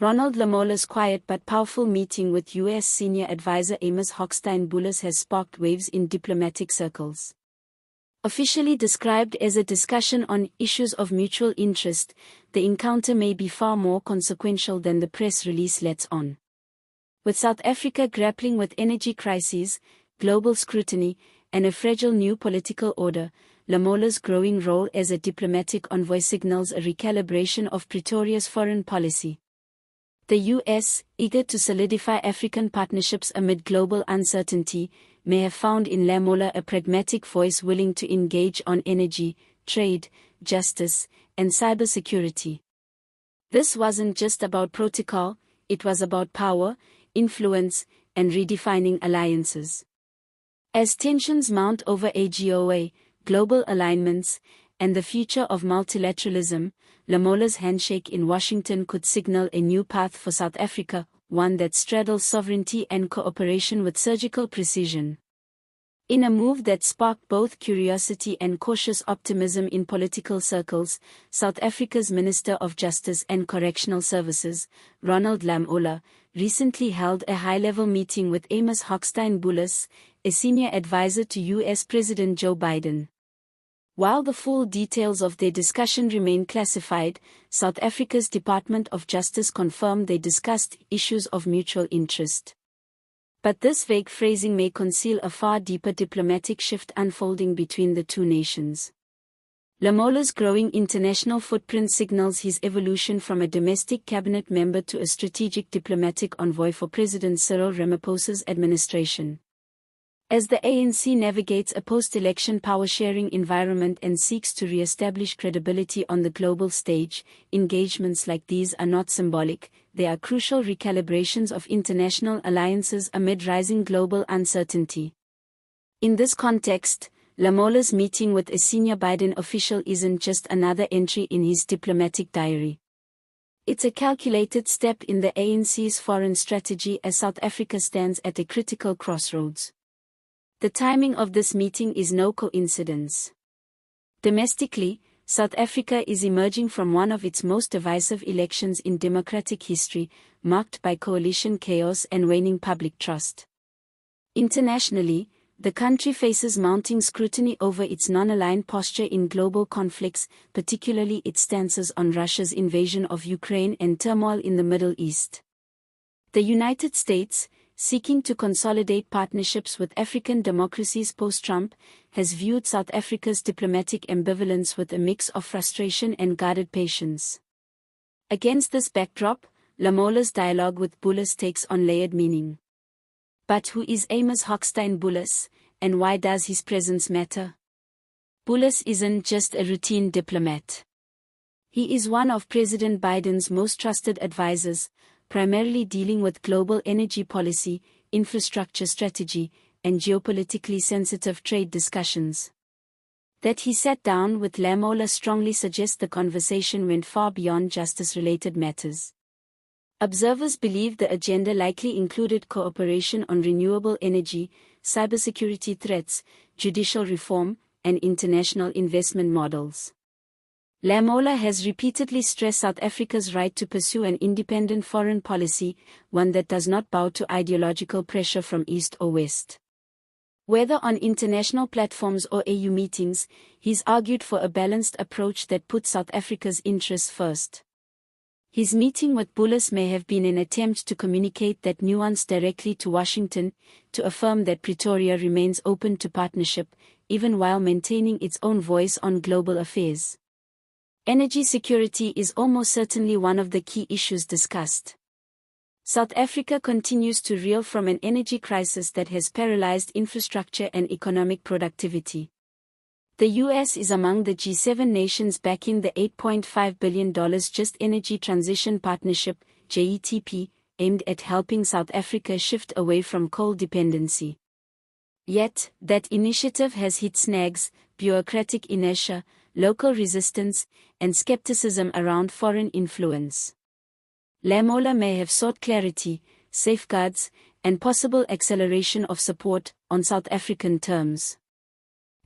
Ronald Lamola's quiet but powerful meeting with U.S. senior advisor Amos Hochstein Boulos has sparked waves in diplomatic circles. Officially described as a discussion on issues of mutual interest, the encounter may be far more consequential than the press release lets on. With South Africa grappling with energy crises, global scrutiny, and a fragile new political order, Lamola's growing role as a diplomatic envoy signals a recalibration of Pretoria's foreign policy. The U.S., eager to solidify African partnerships amid global uncertainty, may have found in Lamola a pragmatic voice willing to engage on energy, trade, justice, and cybersecurity. This wasn't just about protocol, it was about power, influence, and redefining alliances. As tensions mount over AGOA, global alignments, and the future of multilateralism, Lamola's handshake in Washington could signal a new path for South Africa, one that straddles sovereignty and cooperation with surgical precision. In a move that sparked both curiosity and cautious optimism in political circles, South Africa's Minister of Justice and Correctional Services, Ronald Lamola, recently held a high-level meeting with Amos Hochstein Boulos, a senior advisor to U.S. President Joe Biden. While the full details of their discussion remain classified, South Africa's Department of Justice confirmed they discussed issues of mutual interest. But this vague phrasing may conceal a far deeper diplomatic shift unfolding between the two nations. Lamola's growing international footprint signals his evolution from a domestic cabinet member to a strategic diplomatic envoy for President Cyril Ramaphosa's administration. As the ANC navigates a post-election power-sharing environment and seeks to re-establish credibility on the global stage, engagements like these are not symbolic, they are crucial recalibrations of international alliances amid rising global uncertainty. In this context, Lamola's meeting with a senior Biden official isn't just another entry in his diplomatic diary. It's a calculated step in the ANC's foreign strategy as South Africa stands at a critical crossroads. The timing of this meeting is no coincidence. Domestically, South Africa is emerging from one of its most divisive elections in democratic history, marked by coalition chaos and waning public trust. Internationally, the country faces mounting scrutiny over its non-aligned posture in global conflicts, particularly its stances on Russia's invasion of Ukraine and turmoil in the Middle East. The United States, seeking to consolidate partnerships with African democracies post-Trump, has viewed South Africa's diplomatic ambivalence with a mix of frustration and guarded patience. Against this backdrop, Lamola's dialogue with Boulos takes on layered meaning. But who is Amos Hochstein Boulos, and why does his presence matter? Boulos isn't just a routine diplomat. He is one of President Biden's most trusted advisors, primarily dealing with global energy policy, infrastructure strategy, and geopolitically sensitive trade discussions. That he sat down with Lamola strongly suggests the conversation went far beyond justice-related matters. Observers believe the agenda likely included cooperation on renewable energy, cybersecurity threats, judicial reform, and international investment models. Lamola has repeatedly stressed South Africa's right to pursue an independent foreign policy, one that does not bow to ideological pressure from East or West. Whether on international platforms or AU meetings, he's argued for a balanced approach that puts South Africa's interests first. His meeting with Boulos may have been an attempt to communicate that nuance directly to Washington, to affirm that Pretoria remains open to partnership, even while maintaining its own voice on global affairs. Energy security is almost certainly one of the key issues discussed. South Africa continues to reel from an energy crisis that has paralyzed infrastructure and economic productivity. The U.S. is among the G7 nations backing the $8.5 billion Just Energy Transition Partnership, JETP, aimed at helping South Africa shift away from coal dependency. Yet, that initiative has hit snags, bureaucratic inertia, local resistance, and skepticism around foreign influence. Lamola may have sought clarity, safeguards, and possible acceleration of support on South African terms.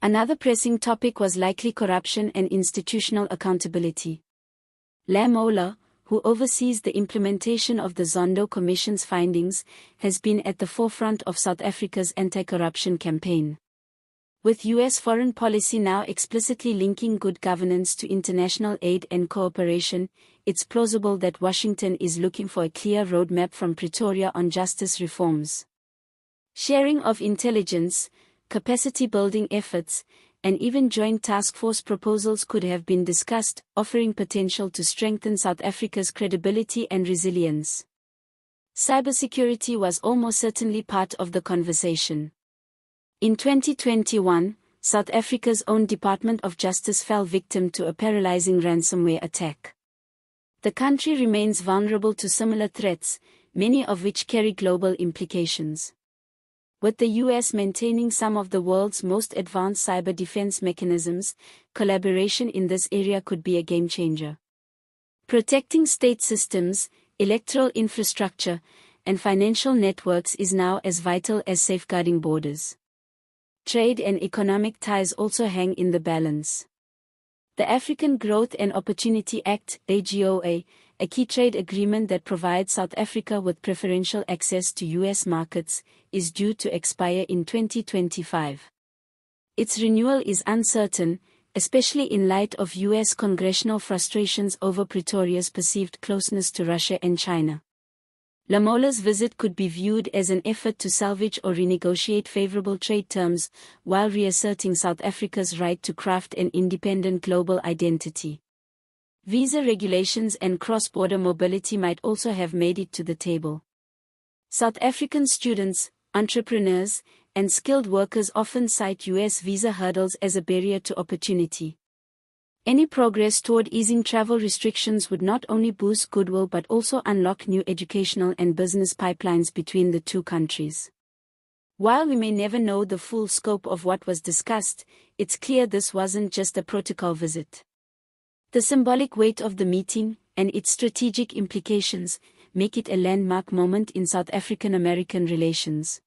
Another pressing topic was likely corruption and institutional accountability. Lamola, who oversees the implementation of the Zondo Commission's findings, has been at the forefront of South Africa's anti-corruption campaign. With U.S. foreign policy now explicitly linking good governance to international aid and cooperation, it's plausible that Washington is looking for a clear roadmap from Pretoria on justice reforms. Sharing of intelligence, capacity-building efforts, and even joint task force proposals could have been discussed, offering potential to strengthen South Africa's credibility and resilience. Cybersecurity was almost certainly part of the conversation. In 2021, South Africa's own Department of Justice fell victim to a paralyzing ransomware attack. The country remains vulnerable to similar threats, many of which carry global implications. With the U.S. maintaining some of the world's most advanced cyber defense mechanisms, collaboration in this area could be a game changer. Protecting state systems, electoral infrastructure, and financial networks is now as vital as safeguarding borders. Trade and economic ties also hang in the balance. The African Growth and Opportunity Act, AGOA, a key trade agreement that provides South Africa with preferential access to U.S. markets, is due to expire in 2025. Its renewal is uncertain, especially in light of U.S. congressional frustrations over Pretoria's perceived closeness to Russia and China. Lamola's visit could be viewed as an effort to salvage or renegotiate favorable trade terms, while reasserting South Africa's right to craft an independent global identity. Visa regulations and cross-border mobility might also have made it to the table. South African students, entrepreneurs, and skilled workers often cite U.S. visa hurdles as a barrier to opportunity. Any progress toward easing travel restrictions would not only boost goodwill but also unlock new educational and business pipelines between the two countries. While we may never know the full scope of what was discussed, it's clear this wasn't just a protocol visit. The symbolic weight of the meeting, and its strategic implications, make it a landmark moment in South African-American relations.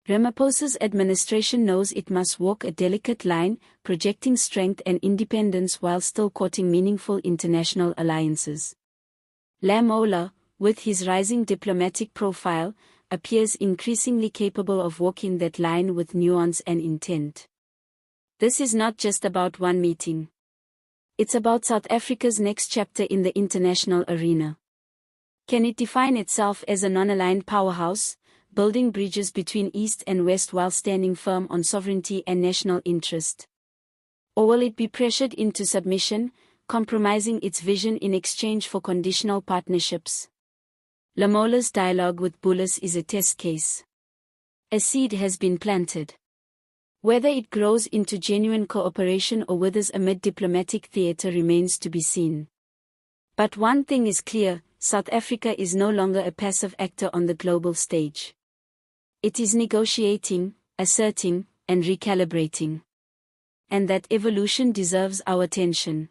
Ramaphosa's administration knows it must walk a delicate line, projecting strength and independence while still courting meaningful international alliances. Lamola, with his rising diplomatic profile, appears increasingly capable of walking that line with nuance and intent. This is not just about one meeting. It's about South Africa's next chapter in the international arena. Can it define itself as a non-aligned powerhouse, building bridges between East and West while standing firm on sovereignty and national interest? Or will it be pressured into submission, compromising its vision in exchange for conditional partnerships? Lamola's dialogue with Boulos is a test case. A seed has been planted. Whether it grows into genuine cooperation or withers amid diplomatic theater remains to be seen. But one thing is clear: South Africa is no longer a passive actor on the global stage. It is negotiating, asserting, and recalibrating. And that evolution deserves our attention.